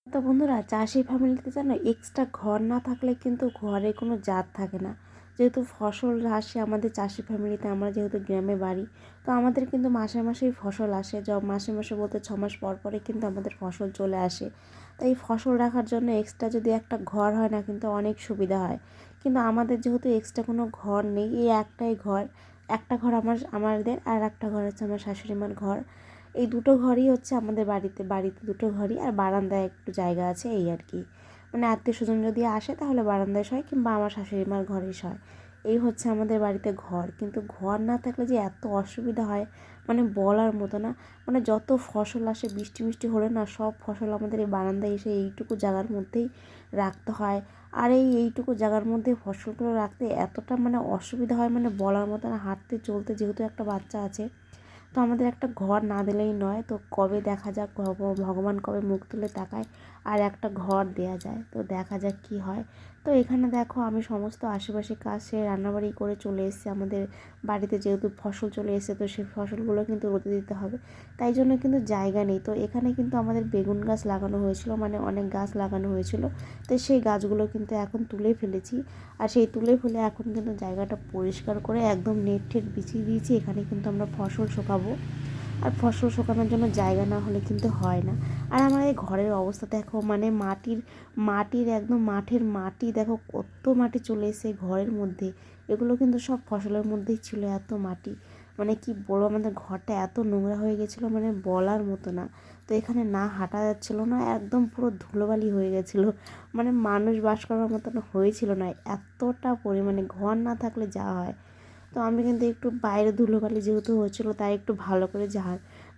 তো বন্ধুরা, চাষি ফ্যামিলিতে জানো এক্সট্রা ঘর না থাকলে কিন্তু ঘরে কোনো জাত থাকে না। যেহেতু ফসল আসে আমাদের চাষি ফ্যামিলিতে, আমরা যেহেতু গ্রামে বাড়ি, তো আমাদের কিন্তু মাসে মাসেই ফসল আসে। মাসে মাসে বলতে 6 মাস পর পরে কিন্তু আমাদের ফসল চলে আসে। তাই এই ফসল রাখার জন্য এক্সট্রা যদি একটা ঘর হয় না, কিন্তু অনেক সুবিধা হয়। কিন্তু আমাদের যেহেতু এক্সট্রা কোনো ঘর নেই, এই একটাই ঘর। একটা ঘর আমাদের, আর একটা ঘর হচ্ছে আমার শাশুড়ি মার ঘর। এই দুটো ঘরই হচ্ছে আমাদের বাড়িতে বাড়িতে দুটো ঘরই, আর বারান্দায় একটু জায়গা আছে, এই আর কি। মানে আত্মীয় স্বজন যদি আসে তাহলে বারান্দায় শয়, কিংবা আমার শাশুড়ি মার ঘরেই শয়। এই হচ্ছে আমাদের বাড়িতে ঘর। কিন্তু ঘর না থাকলে যে এত অসুবিধা হয়, মানে বলার মতো না। মানে যত ফসল আসে, বৃষ্টি মিষ্টি হলে না, সব ফসল আমাদের এই বারান্দায় এসে এইটুকু জায়গার মধ্যেই রাখতে হয়। আর এইটুকু জায়গার মধ্যে ফসলগুলো রাখতে এতটা মানে অসুবিধা হয়, মানে বলার মতো না। হাঁটতে চলতে, যেহেতু একটা বাচ্চা আছে, তো আমাদের একটা ঘর না দিলেই নয়। তো কবে দেখা যাক, ভগবান কবে মুখ তুলে তাকায় আর একটা ঘর দেয়া যায়, তো দেখা যাক কি হয়। তো এখানে দেখো, আমি সমস্ত আশেপাশে কাজ সেরে রান্নাবাড়ি করে চলে এসেছি আমাদের বাড়িতে। যেহেতু ফসল চলে এসেছে, তো সেই ফসলগুলো কিন্তু রোদে দিতে হবে, তাই জন্য কিন্তু জায়গা নেই। তো এখানে কিন্তু আমাদের বেগুন গাছ লাগানো হয়েছিল, মানে অনেক গাছ লাগানো হয়েছিল। তো সেই গাছগুলো কিন্তু এখন তুলে ফেলেছি। আর সেই তুলে ফেলে এখন কিন্তু জায়গাটা পরিষ্কার করে একদম নেট টেট বিছিয়ে দিয়েছি। এখানে কিন্তু আমরা ফসল শুকাবো। আর ফসল শুকানোর জন্য জায়গা না হলে কিন্তু হয় না। আর আমার এই ঘরের অবস্থা দেখো, মানে মাটির একদম মাঠের মাটি দেখো, কত মাটি চলে এসে ঘরের মধ্যে। এগুলো কিন্তু সব ফসলের মধ্যেই ছিল, এত মাটি। মানে কি বলবো, আমাদের ঘরটা এত নোংরা হয়ে গেছিলো, মানে বলার মতো না। তো এখানে না হাঁটা যাচ্ছিলো না, একদম পুরো ধুলোবালি হয়ে গেছিলো। মানে মানুষ বাস করার মতন হয়েছিল না, এতটা পরিমাণে। ঘর না থাকলে যা হয়। তো আমি কিন্তু একটু বাইরে ধুলোবালি যেহেতু হচ্ছিলো, তাই একটু ভালো করে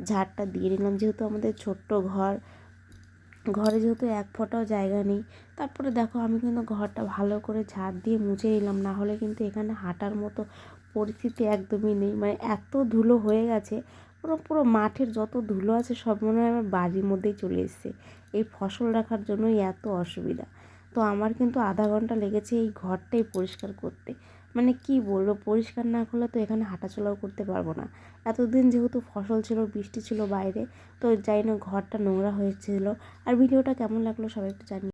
ঝাড়টা দিয়ে নিলাম। যেহেতু আমাদের ছোট্ট ঘর, ঘরে যেহেতু এক ফোঁটাও জায়গা নেই। তারপরে দেখো, আমি কিন্তু ঘরটা ভালো করে ঝাড় দিয়ে মুছে নিলাম, না হলে কিন্তু এখানে হাঁটার মতো পরিস্থিতি একদমই নেই। মানে এত ধুলো হয়ে গেছে, পুরো পুরো মাঠের যত ধুলো আছে সব মনে হয় আমার বাড়ির মধ্যেই চলে এসছে। এই ফসল রাখার জন্যই এত অসুবিধা। তো আমার কিন্তু আধা ঘন্টা লেগেছে এই ঘরটাই পরিষ্কার করতে। মানে কি বলবো, পরিষ্কার না করলে তো এখানে হাঁটাচলাও করতে পারবো না। এতদিন যেহেতু ফসল ছিল, বৃষ্টি ছিল বাইরে, তো যাই না, ঘরটা নোংরা হয়েছিল। আর ভিডিওটা কেমন লাগলো সবাই একটু জানিয়ে।